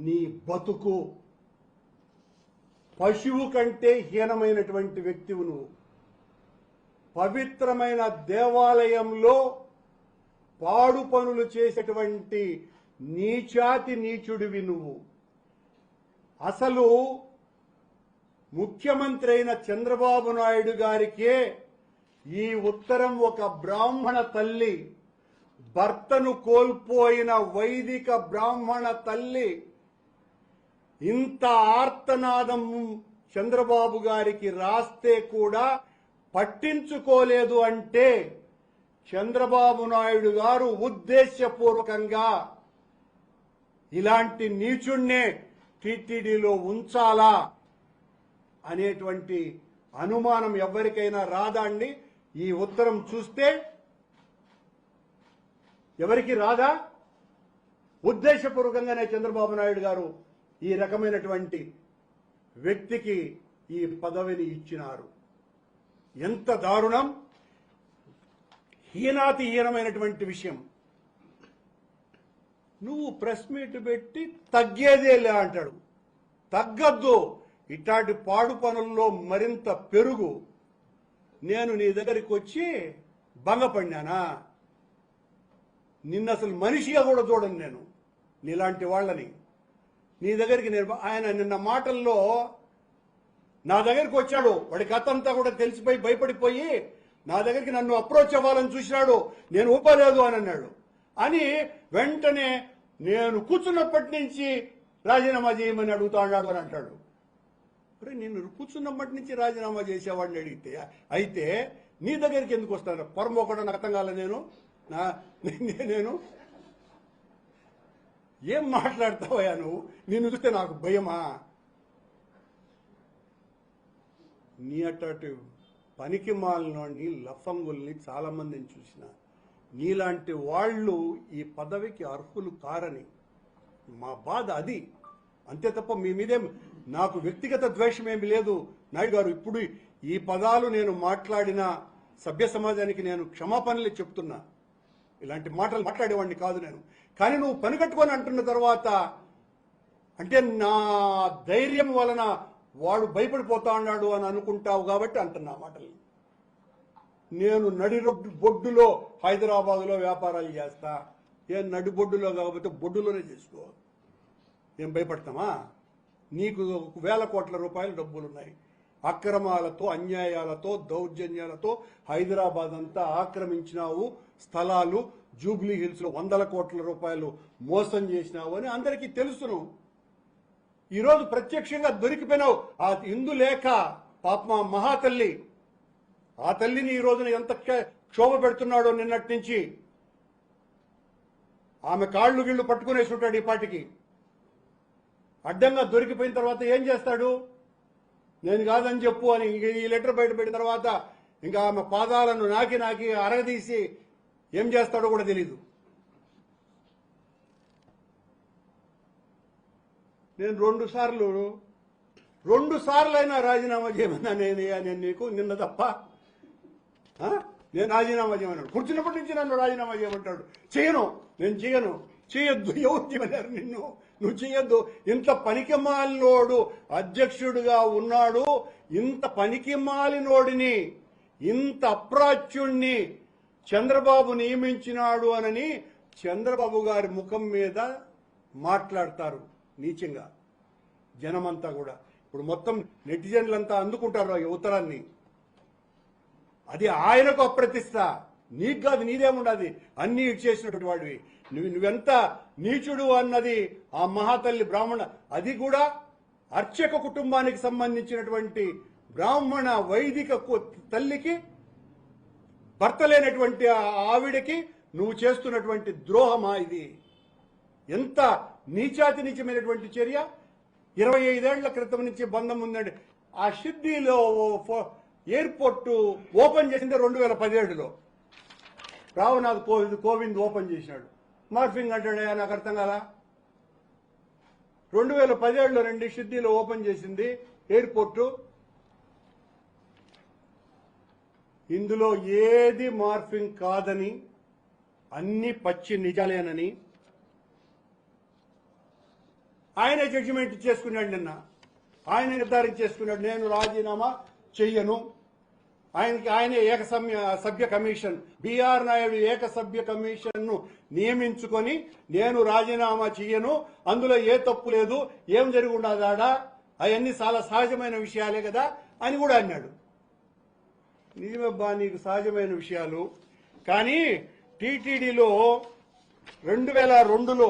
నీ బతుకు పశువు కంటే హీనమైనటువంటి వ్యక్తివు నువ్వు. పవిత్రమైన దేవాలయంలో పాడు పనులు చేసేటువంటి నీచాతి నీచుడివి నువ్వు. అసలు ముఖ్యమంత్రి అయిన చంద్రబాబు నాయుడు గారికే ఈ ఉత్తరం ఒక బ్రాహ్మణ తల్లి, భర్తను కోల్పోయిన వైదిక బ్రాహ్మణ తల్లి ఇంత ఆర్తనాదం చంద్రబాబు గారికి రాస్తే కూడా పట్టించుకోలేదు అంటే చంద్రబాబు నాయుడు గారు ఉద్దేశపూర్వకంగా ఇలాంటి నీచుణ్ణే టీటీడీలో ఉంచాలా అనేటువంటి అనుమానం ఎవరికైనా రాదా అండి? ఈ ఉత్తరం చూస్తే ఎవరికి రాదా? ఉద్దేశపూర్వకంగానే చంద్రబాబు నాయుడు గారు ఈ రకమైనటువంటి వ్యక్తికి ఈ పదవిని ఇచ్చినారు. ఎంత దారుణం! హీనాతి హీనమైనటువంటి విషయం. నువ్వు ప్రెస్ మీట్ పెట్టి తగ్గేదేలే అంటాడు. తగ్గద్దు. ఇట్లాంటి పాడు పనుల్లో మరింత పెరుగు. నేను నీ దగ్గరికి వచ్చి భంగపడినానా? నిన్న అసలు మనిషిగా కూడా చూడను నేను నీలాంటి వాళ్ళని. నీ దగ్గరికి ఆయన నిన్న మాటల్లో నా దగ్గరికి వచ్చాడు. వాడి కథ అంతా కూడా తెలిసిపోయి భయపడిపోయి నా దగ్గరికి నన్ను అప్రోచ్ అవ్వాలని చూసినాడు. నేను ఒప్పలేదు అని అన్నాడు. అని వెంటనే నేను కూర్చున్నప్పటి నుంచి రాజీనామా చేయమని అడుగుతా అన్నాడు అని అంటాడు. అరే, నేను కూర్చున్నప్పటి నుంచి రాజీనామా చేసేవాడిని అడిగితే అయితే నీ దగ్గరికి ఎందుకు వస్తాను? పొరమోకడం నాకు అర్థం కాలే. నేను ఏం మాట్లాడతావయ్యా నువ్వు? నిన్ను చూస్తే నాకు భయమా? నీ అటు పనికి మాలినోని లఫంగుల్ని చాలా మందిని చూసిన. నీలాంటి వాళ్ళు ఈ పదవికి అర్హులు కారని మా బాధ అది. అంతే తప్ప మీ మీదే నాకు వ్యక్తిగత ద్వేషమేమి లేదు. నాయుడు గారు, ఇప్పుడు ఈ పదాలు నేను మాట్లాడిన సభ్య సమాజానికి నేను క్షమాపణలే చెప్తున్నా. ఇలాంటి మాటలు మాట్లాడేవాడిని కాదు నేను. కానీ నువ్వు పని కట్టుకొని అంటున్న తర్వాత అంటే నా ధైర్యం వలన వాడు భయపడిపోతా ఉన్నాడు అని అనుకుంటావు కాబట్టి అంటున్నా మాటలు. నేను నడి బొడ్డులో హైదరాబాద్లో వ్యాపారాలు చేస్తా. ఏం నడి బొడ్డులో కాకపోతే బొడ్డులోనే చేసుకో. ఏం భయపడతామా? నీకు వేల కోట్ల రూపాయలు డబ్బులున్నాయి. అక్రమాలతో, అన్యాయాలతో, దౌర్జన్యాలతో హైదరాబాద్ అంతా ఆక్రమించినావు. స్థలాలు జూబ్లీ హిల్స్ లో 100 కోట్ల రూపాయలు మోసం చేసినావు అని అందరికీ తెలుసును. ఈరోజు ప్రత్యక్షంగా దొరికిపోయినావు. ఆ ఇందులేఖ పాప మహాతల్లి, ఆ తల్లిని ఈ రోజున ఎంత క్షోభ పెడుతున్నాడో నిన్నటి నుంచి. ఆమె కాళ్ళు గిళ్ళు పట్టుకునేసి ఉంటాడు ఈ పాటికి. అడ్డంగా దొరికిపోయిన తర్వాత ఏం చేస్తాడు? నేను కాదని చెప్పు అని ఈ లెటర్ బయటపెట్టిన తర్వాత ఇంకా ఆమె పాదాలను నాకి అరగదీసి ఏం చేస్తాడో కూడా తెలీదు. నేను రెండు సార్లు అయినా రాజీనామా చేయమన్నా నేను నీకు నిన్న తప్ప. నేను రాజీనామా చేయమన్నాడు. కూర్చున్నప్పటి నుంచి నన్ను రాజీనామా చేయమంటాడు. నేను చేయొద్దు. ఎవరు చేయమన్నారు నిన్ను? నువ్వు చేయొద్దు. ఇంత పనికిమాలినోడు అధ్యక్షుడిగా ఉన్నాడు. ఇంత పనికిమాలినోడిని, ఇంత అప్రాచ్యుణ్ణి చంద్రబాబు నియమించినాడు అనని చంద్రబాబు గారి ముఖం మీద మాట్లాడతారు నీచంగా జనమంతా కూడా. ఇప్పుడు మొత్తం నెటిజన్లంతా అందుకుంటారు ఈ ఉత్తరాన్ని. అది ఆయనకు అప్రతిష్ట, నీకు కాదు. నీదేముండదు, అన్ని ఇచ్చేసినటువంటి వాడివి. నువ్వెంత నీచుడు అన్నది ఆ మహాతల్లి బ్రాహ్మణ, అది కూడా అర్చక కుటుంబానికి సంబంధించినటువంటి బ్రాహ్మణ వైదిక తల్లికి, భర్త లేనటువంటి ఆవిడకి నువ్వు చేస్తున్నటువంటి ద్రోహమా ఇది? ఎంత నీచాతి నీచమైనటువంటి చర్య! 25 ఏళ్ల క్రితం నుంచి బంధం ఉందండి. ఆ షిర్డీలో ఎయిర్పోర్ట్ ఓపెన్ చేసింది 2017లో. రావునాథ్ కోవింద్ ఓపెన్ చేసినాడు. మార్ఫింగ్ అంటాడయా, నాకు అర్థం కాలా. 2017లో రండి షిర్డీలో ఓపెన్ చేసింది ఎయిర్పోర్టు. ఇందులో ఏది మార్ఫింగ్ కాదని, అన్ని పచ్చి నిజాలేనని ఆయనే జడ్జిమెంట్ చేసుకున్నాడు నిన్న. ఆయన నిర్ధారించేసుకున్నాడు, నేను రాజీనామా చెయ్యను. ఆయనే సభ్య కమిషన్, బిఆర్ నాయుడు ఏకసభ్య కమిషన్ను నియమించుకొని నేను రాజీనామా చెయ్యను, అందులో ఏ తప్పు లేదు, ఏం జరిగి ఉండదాడా, అవన్నీ చాలా సహజమైన విషయాలే కదా అని కూడా అన్నాడు. నిజమబ్బా, నీకు సహజమైన విషయాలు. కానీ టీటీడీలో 2002లో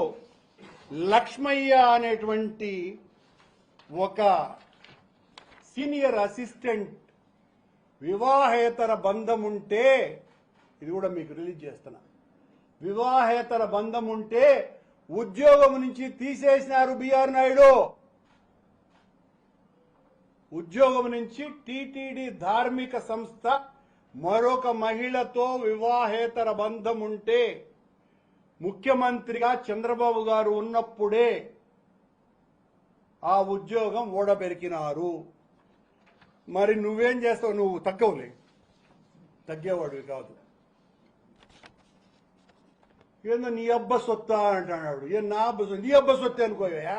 లక్ష్మయ్య అనేటువంటి ఒక సీనియర్ అసిస్టెంట్ వివాహేతర బంధం ఉంటే, ఇది కూడా మీకు రిలీజ్ చేస్తున్నా, వివాహేతర బంధం ఉంటే ఉద్యోగం నుంచి తీసేసినారు బిఆర్ నాయుడు. ఉద్యోగం నుంచి టీటీడీ ధార్మిక సంస్థ మరొక మహిళతో వివాహేతర బంధం ఉంటే ముఖ్యమంత్రిగా చంద్రబాబు గారు ఉన్నప్పుడే ఆ ఉద్యోగం ఓడబెరికినారు. మరి నువ్వేం చేస్తావు? నువ్వు తగ్గవులే, తగ్గేవాడివి కాదు. ఏందో నీ అబ్బ సొత్తా అంటున్నాడు. ఏ నా అబ్బ సొత్తు? నీ అబ్బ సొత్తే అనుకోయా,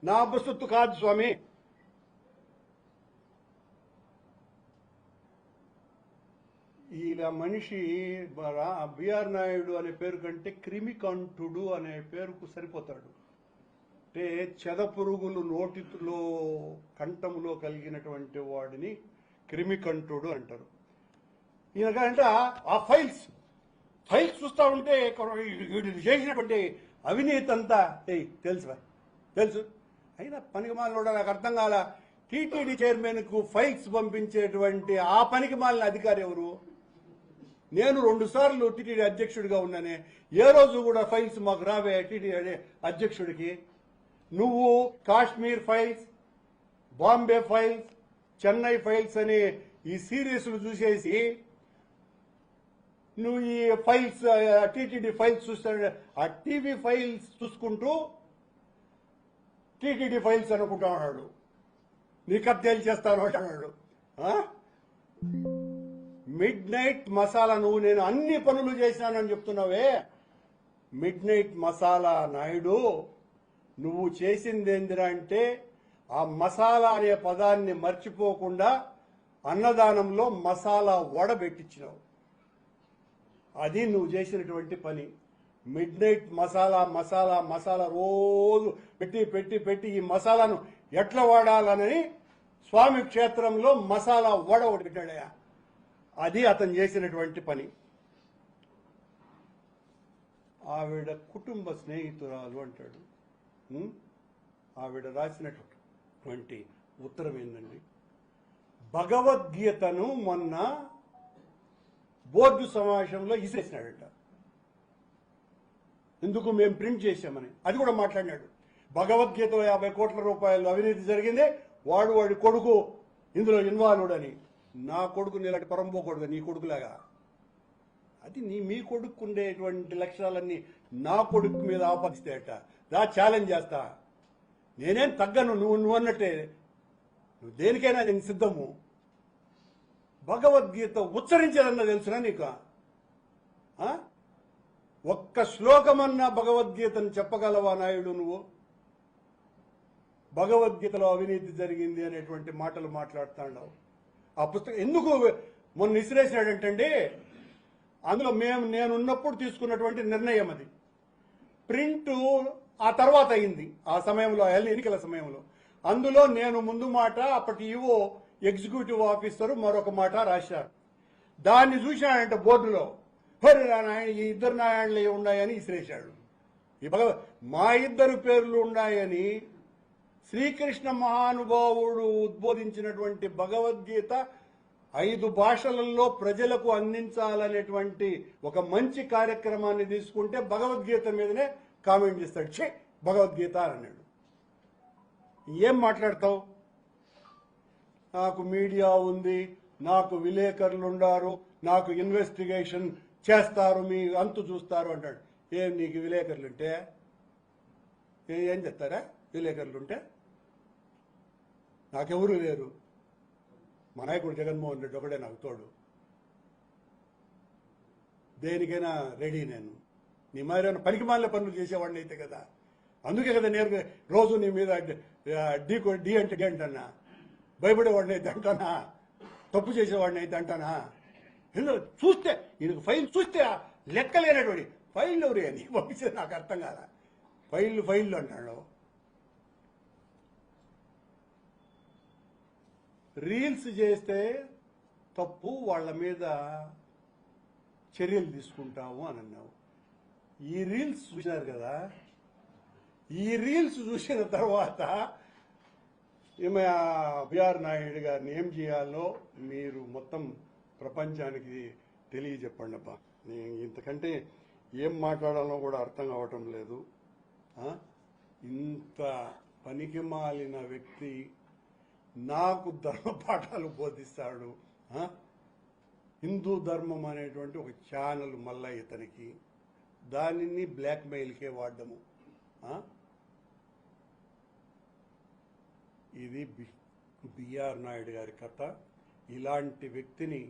నా అబ్బ సొత్తు కాదు స్వామి. ఇలా మనిషి బిఆర్ నాయుడు అనే పేరు కంటే క్రిమికంఠుడు అనే పేరుకు సరిపోతాడు. అంటే చెదపురుగులు నోటిలో కంఠములో కలిగినటువంటి వాడిని క్రిమికంఠుడు అంటారు. ఈయనకంటే ఆ ఫైల్స్ చూస్తా ఉంటే వీడు చేసినటువంటి అవినీతి అంతా తెలుసు. అయినా పనికిమాలినోడా, నాకు అర్థం కాల. టీటీడీ చైర్మన్ కు ఫైల్స్ పంపించేటువంటి ఆ పనికిమాలిన అధికారి ఎవరు? నేను 2 సార్లు టీటీడీ అధ్యక్షుడిగా ఉన్నానే, ఏ రోజు కూడా ఫైల్స్ మాకు రావే టీటీడీ అధ్యక్షుడికి. నువ్వు Kashmir files, Bombay files, Chennai files అనే ఈ సిరీస్లు చూసేసి నువ్వు ఈ ఫైల్స్ టీటీడీ ఫైల్స్ చూస్తాడు. ఆ టీవీ ఫైల్స్ చూసుకుంటూ టీటీడీ ఫైల్స్ అనుకుంటా ఉన్నాడు. నీ కబ్జాలు చేస్తాను అంటున్నాడు. మిడ్ నైట్ మసాలా, నువ్వు నేను అన్ని పనులు చేశానని చెప్తున్నావే. మిడ్ నైట్ మసాలా నాయుడు, నువ్వు చేసింది ఏందిరా అంటే ఆ మసాలా అనే పదాన్ని మర్చిపోకుండా అన్నదానంలో మసాలా వడబెట్టించినావు. అది నువ్వు చేసినటువంటి పని. మిడ్ నైట్ మసాలా రోజు పెట్టి ఈ మసాలాను ఎట్లా వాడాలని స్వామి క్షేత్రంలో మసాలా వడ ఒకటి పెట్టాడయా. అది అతను చేసినటువంటి పని. ఆవిడ కుటుంబ స్నేహితురాలు అంటాడు. ఆవిడ రాసినటువంటి ఉత్తరం ఏందండి? భగవద్గీతను మొన్న బోర్డు సమావేశంలో ఇసేసినాడట. ఎందుకు? మేము ప్రింట్ చేశామని. అది కూడా మాట్లాడినాడు. భగవద్గీతలో 50 కోట్ల రూపాయలు అవినీతి జరిగింది, వాడి కొడుకు ఇందులో ఇన్వాల్వ్డ్ అని. నా కొడుకు నీలాంటి పరంపోకూడదు, నీ కొడుకులాగా. అది మీ కొడుకు ఉండేటువంటి లక్షణాలన్నీ నా కొడుకు మీద ఆపాదిస్తేట. ఛాలెంజ్ చేస్తా. నేనేం తగ్గను, నువ్వు అన్నట్టే. నువ్వు దేనికైనా నేను సిద్ధము. భగవద్గీత ఉచ్చరించాలన్నా తెలుసునా నీకు? ఒక్క శ్లోకమన్నా భగవద్గీతను చెప్పగలవా నాయుడు నువ్వు? భగవద్గీతలో అవినీతి జరిగింది అనేటువంటి మాటలు మాట్లాడుతున్నావు. ఆ పుస్తకం ఎందుకు మొన్న విసిరేసినాడంటే, అందులో నేనున్నప్పుడు తీసుకున్నటువంటి నిర్ణయం అది. ప్రింట్ ఆ తర్వాత అయింది, ఆ సమయంలో ఎన్నికల సమయంలో. అందులో నేను ముందు మాట, అప్పటి ఈవో ఎగ్జిక్యూటివ్ ఆఫీసర్ మరొక మాట రాశారు. దాన్ని చూశాడంటే బోర్డులో, ఈ 2 నారాయణలు ఉన్నాయని విసిరేశాడు. మా 2 పేర్లు ఉన్నాయని శ్రీకృష్ణ మహానుభావుడు ఉద్బోధించినటువంటి భగవద్గీత 5 భాషలలో ప్రజలకు అందించాలనేటువంటి ఒక మంచి కార్యక్రమాన్ని తీసుకుంటే భగవద్గీత మీదనే కామెంట్ చేస్తాడు. భగవద్గీత అన్నాడు. ఏం మాట్లాడతావు? నాకు మీడియా ఉంది, నాకు విలేకరులు ఉండారు, నాకు ఇన్వెస్టిగేషన్ చేస్తారు, మీ అంతు చూస్తారు అంటాడు. ఏం నీకు విలేకరులుంటే ఏం చెప్తారా? విలేకరులుంటే నాకెవరూ లేరు. మా నాయకుడు జగన్మోహన్ రెడ్డి ఒకడే నాకు తోడు. దేనికైనా రెడీ నేను. నీ మాదిరైన పనికిమాలిన పనులు చేసేవాడిని అయితే కదా. అందుకే కదా నేను రోజు నీ మీద డి అంటే డి అంటానా, భయపడేవాడిని అయితే అంటానా, తప్పు చేసేవాడిని అయితే అంటానా? చూస్తే ఈయనకు ఫైల్ చూస్తే లెక్కలేనటువంటి ఫైల్ ఎవరు అని పంపించేది నాకు అర్థం కాల. ఫైళ్ళు అంటాడు. రీల్స్ చేస్తే తప్పు, వాళ్ళ మీద చర్యలు తీసుకుంటాము అని అన్నావు. ఈ రీల్స్ చూసినారు కదా, ఈ రీల్స్ చూసిన తర్వాత ఈమె బిఆర్ నాయుడు గారిని ఏం చేయాలో మీరు మొత్తం ప్రపంచానికి తెలియజెప్పండి అబ్బా. నేను ఇంతకంటే ఏం మాట్లాడాలో కూడా అర్థం కావటం లేదు. ఇంత పనికి మాలిన వ్యక్తి నాకు ధర్మ పాఠాలు బోధిస్తాడు. హిందూ ధర్మం అనేటువంటి ఒక ఛానల్ మళ్ళా ఇతనికి, దానిని బ్లాక్మెయిల్కే వాడడము. ఇది బిఆర్ నాయుడు గారి కథ. ఇలాంటి వ్యక్తిని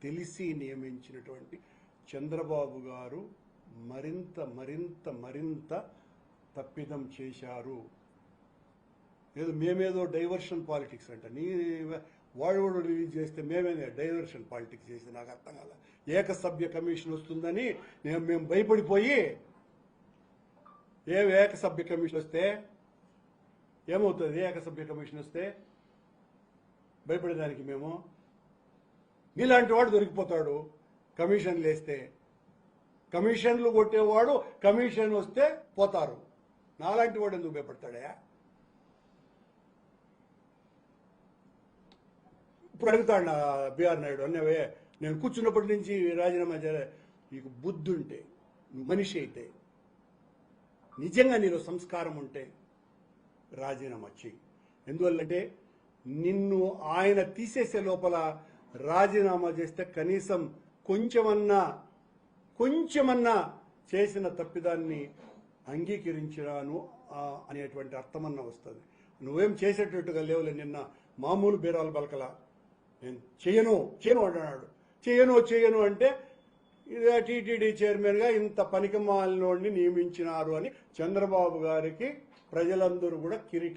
తెలిసి నియమించినటువంటి చంద్రబాబు గారు మరింత మరింత మరింత తప్పిదం చేశారు. ఏదో మేమేదో డైవర్షన్ పాలిటిక్స్ అంట, వాడు రిలీజ్ చేస్తే మేమేదో డైవర్షన్ పాలిటిక్స్ చేసి నాకు అర్థం కాల. ఏకసభ్య కమిషన్ వస్తుందని మేము భయపడిపోయి, ఏకసభ్య కమిషన్ వస్తే ఏమవుతుంది? ఏకసభ్య కమిషన్ వస్తే భయపడేదానికి మేము, నీలాంటి వాడు దొరికిపోతాడు కమిషన్లు వేస్తే. కమిషన్లు కొట్టేవాడు కమిషన్ వస్తే పోతారు. నాలాంటి వాడు ఎందుకు భయపడతాడా? ఇప్పుడు అడుగుతాడు బిఆర్ నాయుడు, అన్నవే నేను కూర్చున్నప్పటి నుంచి రాజీనామా చేయాలి. నీకు బుద్ధి ఉంటే, నువ్వు మనిషి అయితే, నిజంగా నీలో సంస్కారం ఉంటే రాజీనామా చెయ్యి. ఎందువల్లంటే నిన్ను ఆయన తీసేసే లోపల రాజీనామా చేస్తే కనీసం కొంచెమన్నా చేసిన తప్పిదాన్ని అంగీకరించినాను అనేటువంటి అర్థమన్నా వస్తుంది. నువ్వేం చేసేటట్టుగా లేవులే. నిన్న మామూలు బీరాలు బలకల, నేను చేయను అంటున్నాడు. చేయను అంటే ఇదే టీటీడీ చైర్మన్గా ఇంత పనికిమాలినోడిని నియమించినారు అని చంద్రబాబు గారికి ప్రజలందరూ కూడా కిరీటం